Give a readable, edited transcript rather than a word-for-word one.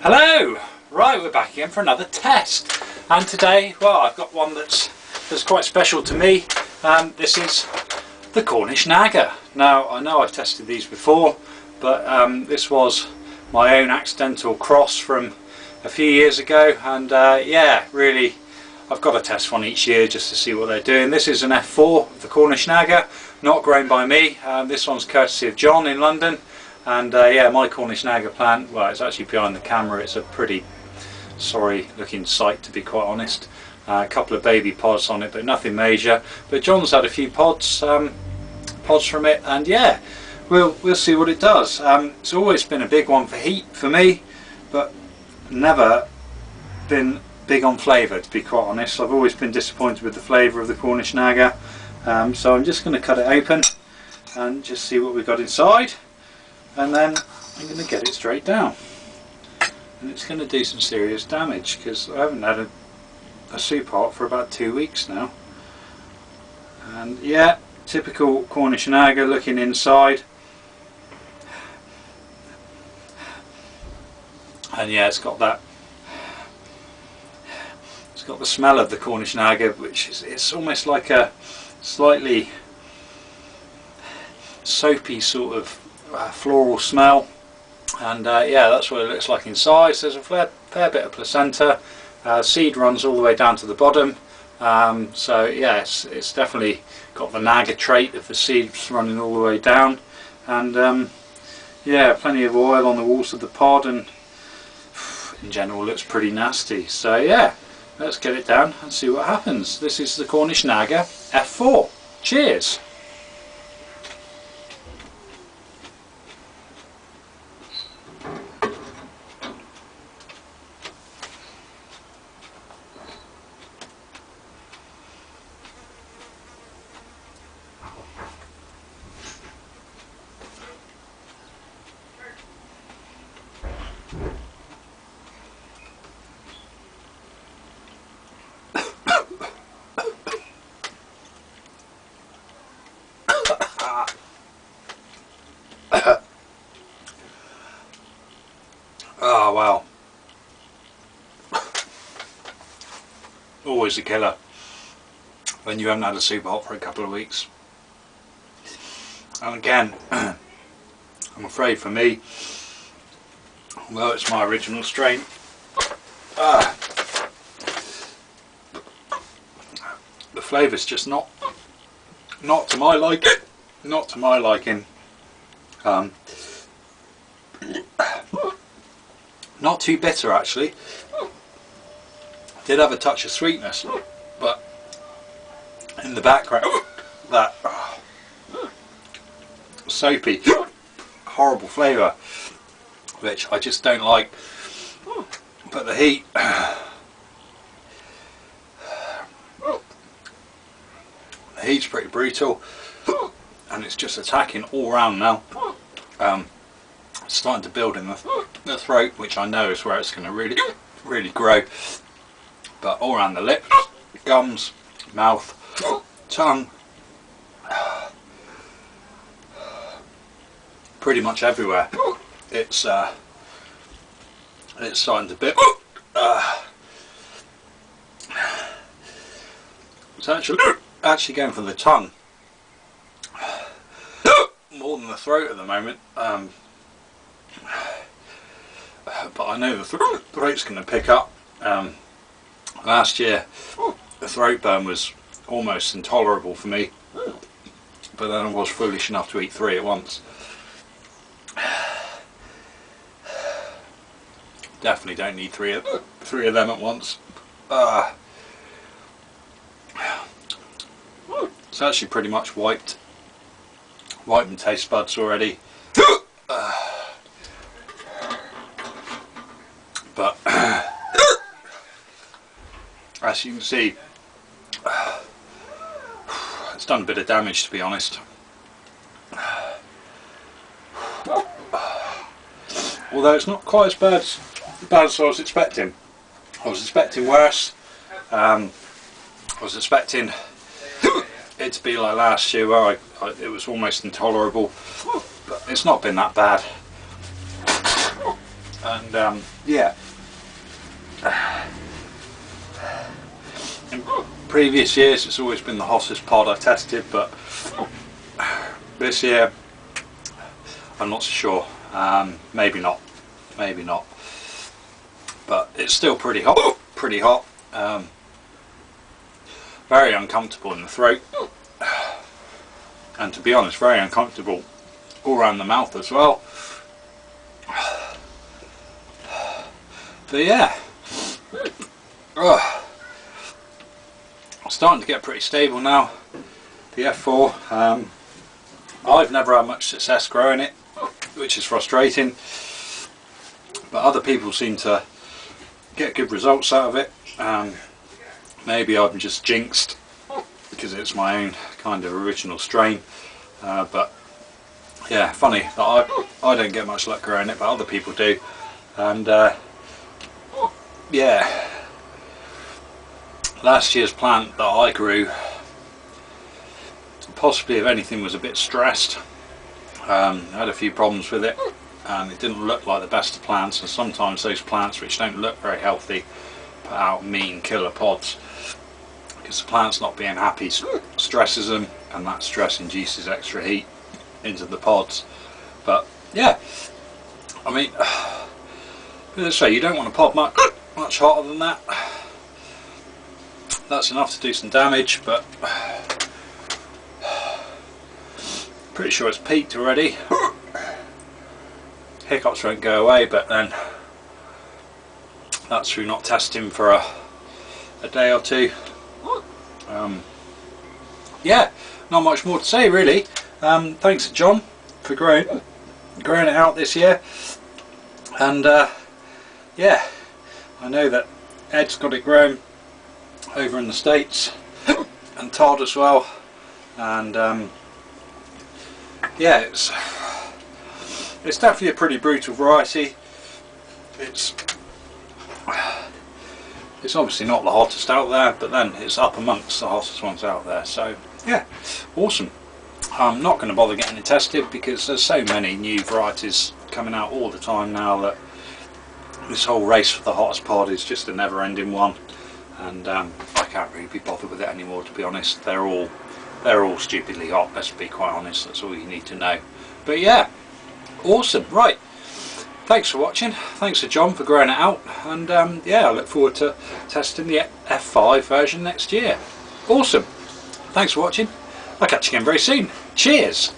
Hello! Right, we're back again for another test, and today, well, I've got one that's quite special to me. This is the Cornish Naga. Now, I know I've tested these before, but this was my own accidental cross from a few years ago, and yeah, really, I've got to test one each year just to see what they're doing. This is an F4, the Cornish Naga, not grown by me. This one's courtesy of Jon in London. And yeah, my Cornish Naga plant, well, it's actually behind the camera. It's a pretty sorry looking sight, to be quite honest. A couple of baby pods on it, but nothing major. But Jon's had a few pods from it, and yeah, we'll see what it does. It's always been a big one for heat for me, but never been big on flavour, to be quite honest. I've always been disappointed with the flavour of the Cornish Naga. So I'm just going to cut it open and just see what we've got inside. And then I'm going to get it straight down, and it's going to do some serious damage because I haven't had a soup pot for about 2 weeks now. And yeah, typical Cornish Naga looking inside, and yeah, it's got the smell of the Cornish Naga, which is, it's almost like a slightly soapy sort of floral smell, and yeah, that's what it looks like inside. So there's a fair bit of placenta. Seed runs all the way down to the bottom, so yeah, it's definitely got the Naga trait of the seeds running all the way down, and yeah, plenty of oil on the walls of the pod, and in general looks pretty nasty. So yeah, let's get it down and see what happens. This is the Cornish Naga F4. Cheers! Oh wow, always a killer when you haven't had a soup hot for a couple of weeks. And again, I'm afraid for me, although it's my original strain, the flavour's just not to my liking. Not to my liking. Not too bitter actually. Did have a touch of sweetness, but in the background, that soapy, horrible flavour, which I just don't like. But the heat, the heat's pretty brutal, and it's just attacking all round now. It's starting to build in the throat, which I know is where it's going to really grow, but all around the lips, gums, mouth, tongue, pretty much everywhere. It's starting to build. It's actually going for the tongue more than the throat at the moment. But I know the throat's going to pick up. Last year the throat burn was almost intolerable for me, but then I was foolish enough to eat 3 at once. Definitely don't need three of them at once. It's actually pretty much wiped my taste buds already. But as you can see, it's done a bit of damage, to be honest. Although it's not quite as bad as I was expecting. I was expecting worse. I was expecting it to be like last year, where it was almost intolerable, but it's not been that bad. And And yeah, in previous years it's always been the hottest pod I tested, but this year I'm not so sure. Maybe not, but it's still pretty hot. Very uncomfortable in the throat, and to be honest, very uncomfortable all around the mouth as well. But yeah, starting to get pretty stable now. The F4, I've never had much success growing it, which is frustrating, but other people seem to get good results out of it. Maybe I'm just jinxed because it's my own kind of original strain, but yeah, funny that I don't get much luck growing it, but other people do. And yeah, last year's plant that I grew, possibly if anything, was a bit stressed. I had a few problems with it, and it didn't look like the best of plants, and sometimes those plants which don't look very healthy put out mean killer pods, because the plant's not being happy stresses them, and that stress induces extra heat into the pods. But yeah, I mean, let's say you don't want a pod much hotter than that. That's enough to do some damage, but pretty sure it's peaked already. Hiccups won't go away, but then that's through not testing for a day or two. Yeah, not much more to say really. Thanks to John for growing it out this year, and yeah, I know that Ed's got it grown over in the States, and Todd as well, and yeah, it's definitely a pretty brutal variety. It's obviously not the hottest out there, but then it's up amongst the hottest ones out there, so yeah, awesome. I'm not going to bother getting it tested because there's so many new varieties coming out all the time now that this whole race for the hottest pod is just a never-ending one, and I can't really be bothered with it anymore, to be honest. They're all stupidly hot, let's be quite honest. That's all you need to know. But yeah, awesome. Right, thanks for watching. Thanks to John for growing it out, and yeah, I look forward to testing the F5 version next year. Awesome. Thanks for watching. I'll catch you again very soon. Cheers.